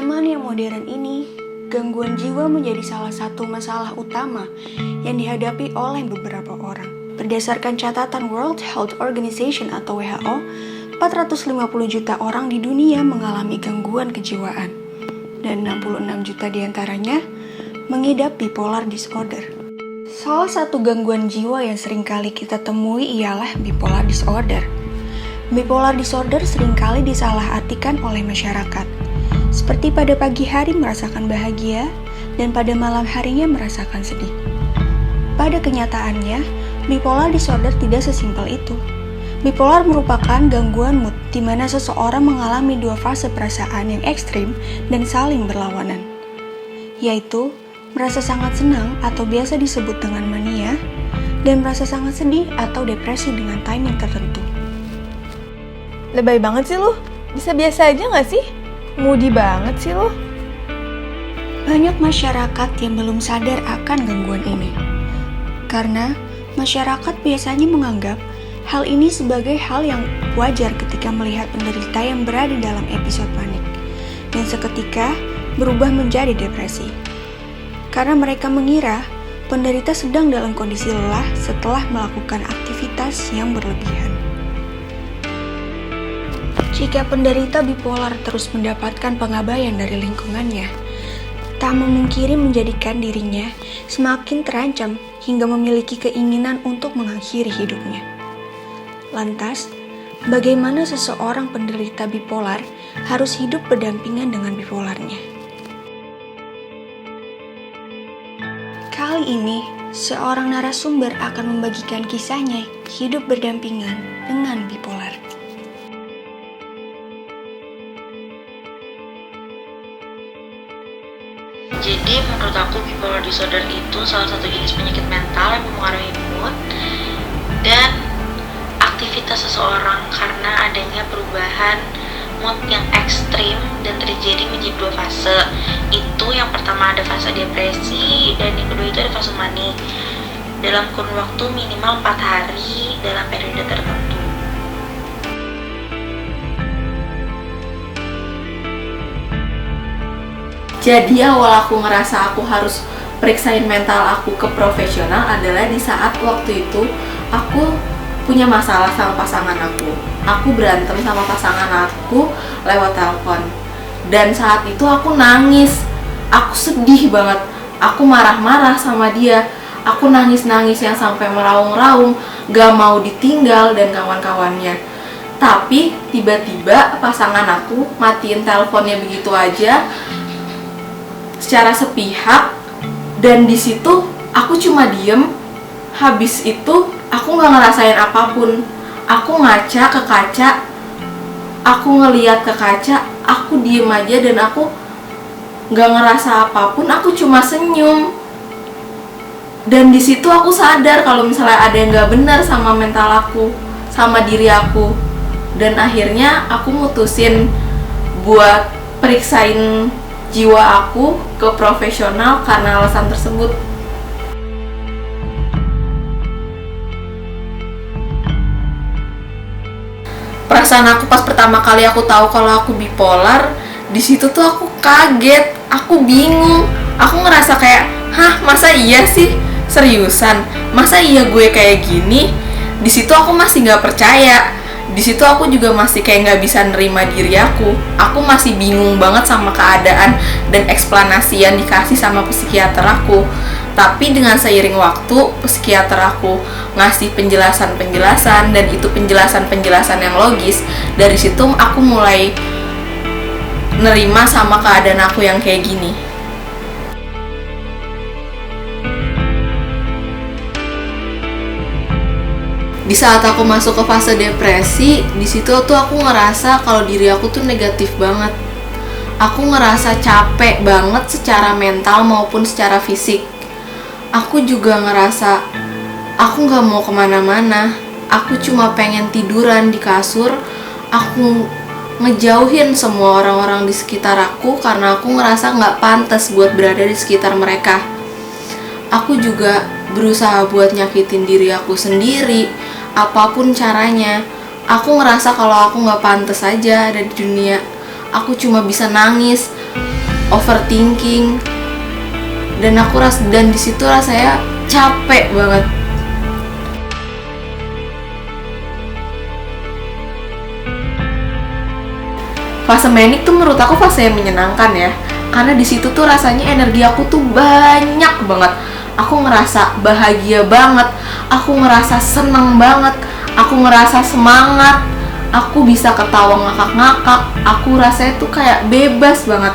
zaman yang modern ini, gangguan jiwa menjadi salah satu masalah utama yang dihadapi oleh beberapa orang. Berdasarkan catatan World Health Organization atau WHO, 450 juta orang di dunia mengalami gangguan kejiwaan, dan 66 juta diantaranya mengidap bipolar disorder. Salah satu gangguan jiwa yang seringkali kita temui ialah bipolar disorder. Bipolar disorder seringkali disalahartikan oleh masyarakat, seperti pada pagi hari merasakan bahagia dan pada malam harinya merasakan sedih. Pada kenyataannya, bipolar disorder tidak sesimpel itu. Bipolar merupakan gangguan mood di mana seseorang mengalami dua fase perasaan yang ekstrim dan saling berlawanan, yaitu merasa sangat senang atau biasa disebut dengan mania, dan merasa sangat sedih atau depresi dengan timing tertentu. Lebay banget sih lu, bisa biasa aja gak sih? Moody banget sih lu. Banyak masyarakat yang belum sadar akan gangguan ini, karena masyarakat biasanya menganggap hal ini sebagai hal yang wajar ketika melihat penderita yang berada dalam episode panik, dan seketika berubah menjadi depresi. Karena mereka mengira penderita sedang dalam kondisi lelah setelah melakukan aktivitas yang berlebihan. Jika penderita bipolar terus mendapatkan pengabaian dari lingkungannya, tak memungkiri menjadikan dirinya semakin terancam hingga memiliki keinginan untuk mengakhiri hidupnya. Lantas, bagaimana seseorang penderita bipolar harus hidup berdampingan dengan bipolarnya? Kali ini, seorang narasumber akan membagikan kisahnya hidup berdampingan dengan bipolar. Jadi menurut aku bipolar disorder itu salah satu jenis penyakit mental yang mempengaruhi mood dan aktivitas seseorang karena adanya perubahan mood yang ekstrim dan terjadi menjadi dua fase. Itu yang pertama ada fase depresi dan yang kedua itu ada fase manik dalam kurun waktu minimal 4 hari dalam periode tertentu. Jadi awal aku ngerasa aku harus periksain mental aku ke profesional adalah di saat waktu itu aku punya masalah sama pasangan aku. Aku berantem sama pasangan aku lewat telepon. Dan saat itu aku nangis. Aku sedih banget. Aku marah-marah sama dia. Aku nangis-nangis yang sampai meraung-raung, gak mau ditinggal dan kawan-kawannya. Tapi tiba-tiba pasangan aku matiin teleponnya begitu aja secara sepihak, dan di situ aku cuma diem. Habis itu aku nggak ngerasain apapun. Aku ngaca ke kaca, aku ngeliat ke kaca, aku diem aja dan aku nggak ngerasa apapun. Aku cuma senyum. Dan di situ aku sadar kalau misalnya ada yang nggak benar sama mental aku, sama diri aku. Dan akhirnya aku mutusin buat periksain jiwa aku ke profesional karena alasan tersebut. Perasaan aku pas pertama kali aku tahu kalau aku bipolar, di situ tuh aku kaget, aku bingung, aku ngerasa kayak, hah, masa iya sih? Seriusan? Masa iya gue kayak gini? Di situ aku masih nggak percaya. Di situ aku juga masih kayak nggak bisa nerima diri aku. Aku masih bingung banget sama keadaan dan eksplanasi yang dikasih sama psikiater aku. Tapi dengan seiring waktu, psikiater aku ngasih penjelasan-penjelasan, dan itu penjelasan-penjelasan yang logis. Dari situ aku mulai nerima sama keadaan aku yang kayak gini. Di saat aku masuk ke fase depresi, di situ tuh aku ngerasa kalau diri aku tuh negatif banget. Aku ngerasa capek banget secara mental maupun secara fisik. Aku juga ngerasa aku gak mau kemana-mana. Aku cuma pengen tiduran di kasur. Aku ngejauhin semua orang-orang di sekitar aku karena aku ngerasa gak pantas buat berada di sekitar mereka. Aku juga berusaha buat nyakitin diri aku sendiri, apapun caranya. Aku ngerasa kalau aku gak pantas aja ada di dunia. Aku cuma bisa nangis. overthinking, dan di situ rasanya capek banget. Fase manic tuh menurut aku fase yang menyenangkan ya, karena di situ tuh rasanya energi aku tuh banyak banget. Aku ngerasa bahagia banget, aku ngerasa seneng banget, aku ngerasa semangat, aku bisa ketawa ngakak-ngakak, aku rasanya tuh kayak bebas banget,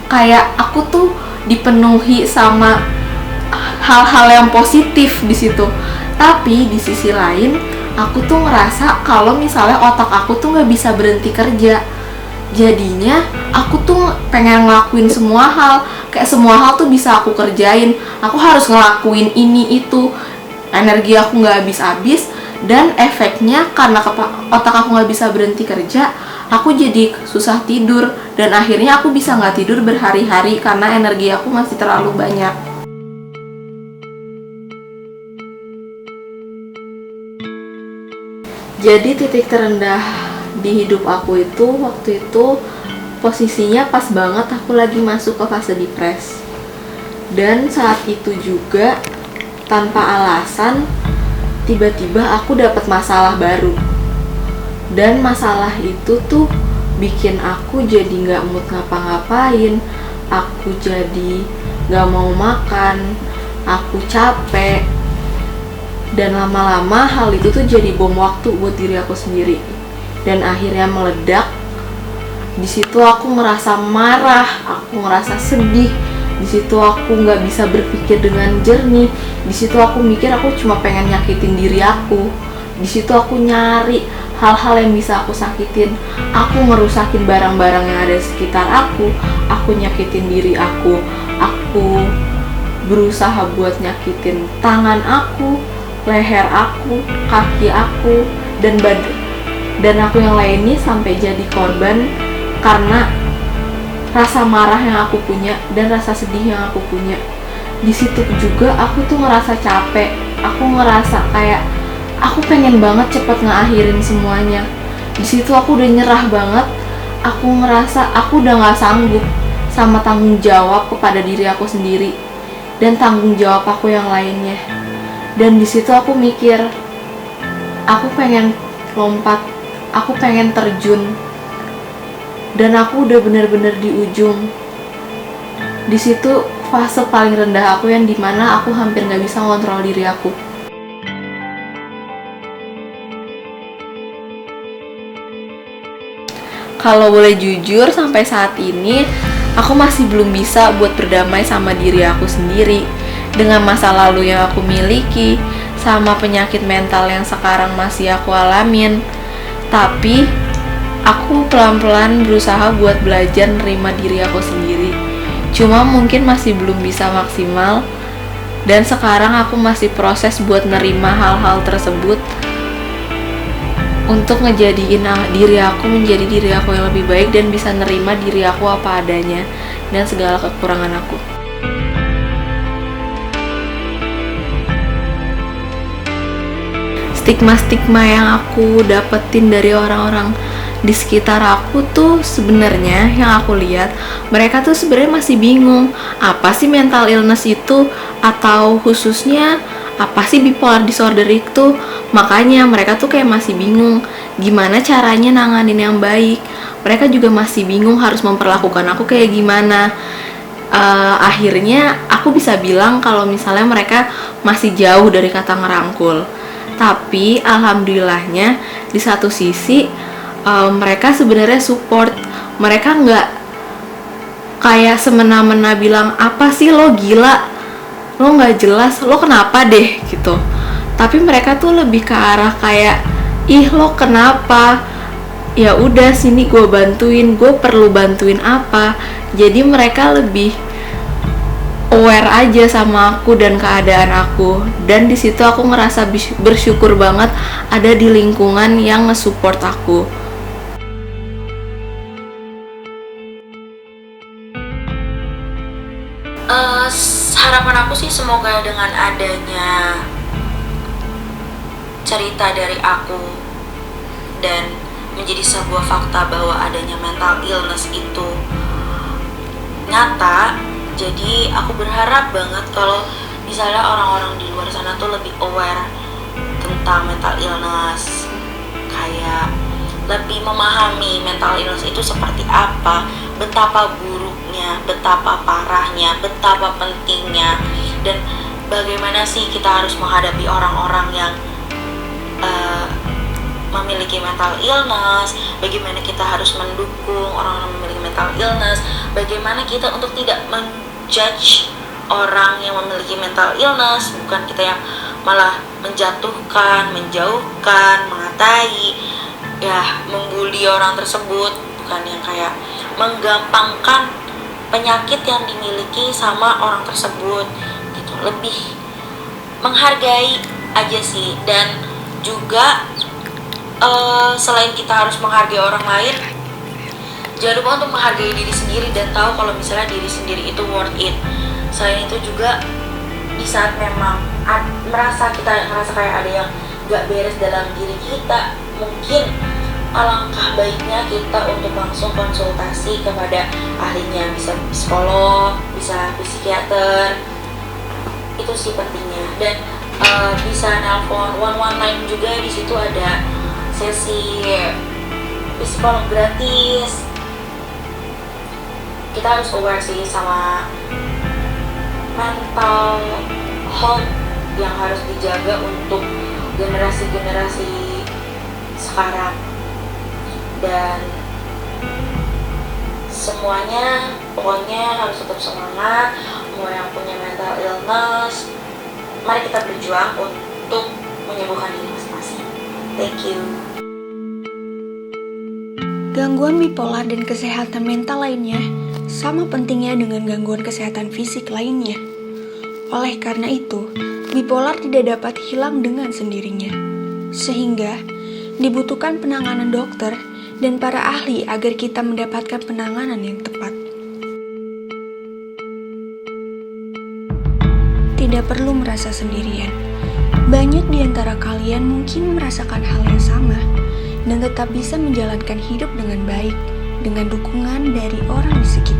kayak aku tuh dipenuhi sama hal-hal yang positif di situ. Tapi di sisi lain, aku tuh ngerasa kalau misalnya otak aku tuh nggak bisa berhenti kerja. Jadinya aku tuh pengen ngelakuin semua hal, kayak semua hal tuh bisa aku kerjain. Aku harus ngelakuin ini itu. Energi aku nggak habis-habis, dan efeknya karena otak aku nggak bisa berhenti kerja, aku jadi susah tidur, dan akhirnya aku bisa nggak tidur berhari-hari karena energi aku masih terlalu banyak. Jadi titik terendah di hidup aku itu waktu itu posisinya pas banget aku lagi masuk ke fase depres. Dan saat itu juga tanpa alasan tiba-tiba aku dapat masalah baru. Dan masalah itu tuh bikin aku jadi nggak mood ngapa-ngapain, aku jadi nggak mau makan, aku capek. Dan lama-lama hal itu tuh jadi bom waktu buat diri aku sendiri. Dan akhirnya meledak. Di situ aku ngerasa marah, aku ngerasa sedih. Di situ aku nggak bisa berpikir dengan jernih. Di situ aku mikir aku cuma pengen nyakitin diri aku. Di situ aku nyari hal-hal yang bisa aku sakitin. Aku ngerusakin barang-barang yang ada di sekitar aku. Aku nyakitin diri aku. Aku berusaha buat nyakitin tangan aku, leher aku, kaki aku, dan badan. Dan aku yang lainnya sampai jadi korban karena rasa marah yang aku punya dan rasa sedih yang aku punya. Di situ juga aku tuh ngerasa capek. Aku ngerasa kayak aku pengen banget cepet ngakhirin semuanya. Di situ aku udah nyerah banget. Aku ngerasa aku udah nggak sanggup sama tanggung jawab kepada diri aku sendiri dan tanggung jawab aku yang lainnya. Dan di situ aku mikir, aku pengen lompat, aku pengen terjun, dan aku udah bener-bener di ujung. Di situ fase paling rendah aku yang dimana aku hampir nggak bisa ngontrol diri aku. Kalau boleh jujur, sampai saat ini aku masih belum bisa buat berdamai sama diri aku sendiri, dengan masa lalu yang aku miliki, sama penyakit mental yang sekarang masih aku alamin. Tapi aku pelan-pelan berusaha buat belajar nerima diri aku sendiri. Cuma mungkin masih belum bisa maksimal. Dan sekarang aku masih proses buat nerima hal-hal tersebut, untuk ngejadiin diri aku menjadi diri aku yang lebih baik dan bisa nerima diri aku apa adanya dan segala kekurangan aku. Stigma-stigma yang aku dapetin dari orang-orang di sekitar aku tuh sebenarnya yang aku lihat, mereka tuh sebenarnya masih bingung apa sih mental illness itu, atau khususnya apa sih bipolar disorder itu. Makanya mereka tuh kayak masih bingung gimana caranya nanganin yang baik. Mereka juga masih bingung harus memperlakukan aku kayak gimana. Akhirnya aku bisa bilang kalau misalnya mereka masih jauh dari kata ngerangkul. Tapi alhamdulillahnya di satu sisi mereka sebenarnya support. Mereka nggak kayak semena-mena bilang apa sih lo gila, lo nggak jelas, lo kenapa deh gitu. Tapi mereka tuh lebih ke arah kayak, ih lo kenapa, ya udah sini gue bantuin, gue perlu bantuin apa. Jadi mereka lebih aware aja sama aku dan keadaan aku. Dan di situ aku ngerasa bersyukur banget ada di lingkungan yang nge-support aku. Harapan aku sih semoga dengan adanya cerita dari aku dan menjadi sebuah fakta bahwa adanya mental illness itu nyata. Jadi aku berharap banget kalau misalnya orang-orang di luar sana tuh lebih aware tentang mental illness, kayak lebih memahami mental illness itu seperti apa, betapa buruknya, betapa parahnya, betapa pentingnya, dan bagaimana sih kita harus menghadapi orang-orang yang memiliki mental illness, bagaimana kita harus mendukung orang-orang memiliki mental illness, bagaimana kita untuk tidak menjudge orang yang memiliki mental illness, bukan kita yang malah menjatuhkan, menjauhkan, mengatai, ya membuli orang tersebut, bukan yang kayak menggampangkan penyakit yang dimiliki sama orang tersebut gitu. Lebih menghargai aja sih. Dan juga selain kita harus menghargai orang lain, jangan lupa untuk menghargai diri sendiri dan tahu kalau misalnya diri sendiri itu worth it. Selain itu juga di saat memang kita ngerasa kayak ada yang gak beres dalam diri kita, mungkin alangkah baiknya kita untuk langsung konsultasi kepada ahlinya, bisa psikolog, bisa psikiater. Itu sih pentingnya. Dan bisa nelpon 119 juga, di situ ada sesi psikolog gratis. Kita harus aware sih sama mental health yang harus dijaga untuk generasi-generasi sekarang. Dan semuanya pokoknya harus tetap semangat. Mau yang punya mental illness, mari kita berjuang untuk menyembuhkan diri masing-masing. Thank you. Gangguan bipolar dan kesehatan mental lainnya sama pentingnya dengan gangguan kesehatan fisik lainnya. Oleh karena itu, bipolar tidak dapat hilang dengan sendirinya, sehingga dibutuhkan penanganan dokter dan para ahli agar kita mendapatkan penanganan yang tepat. Tidak perlu merasa sendirian. Banyak di antara kalian mungkin merasakan hal yang sama dan tetap bisa menjalankan hidup dengan baik dengan dukungan dari orang di sekitar.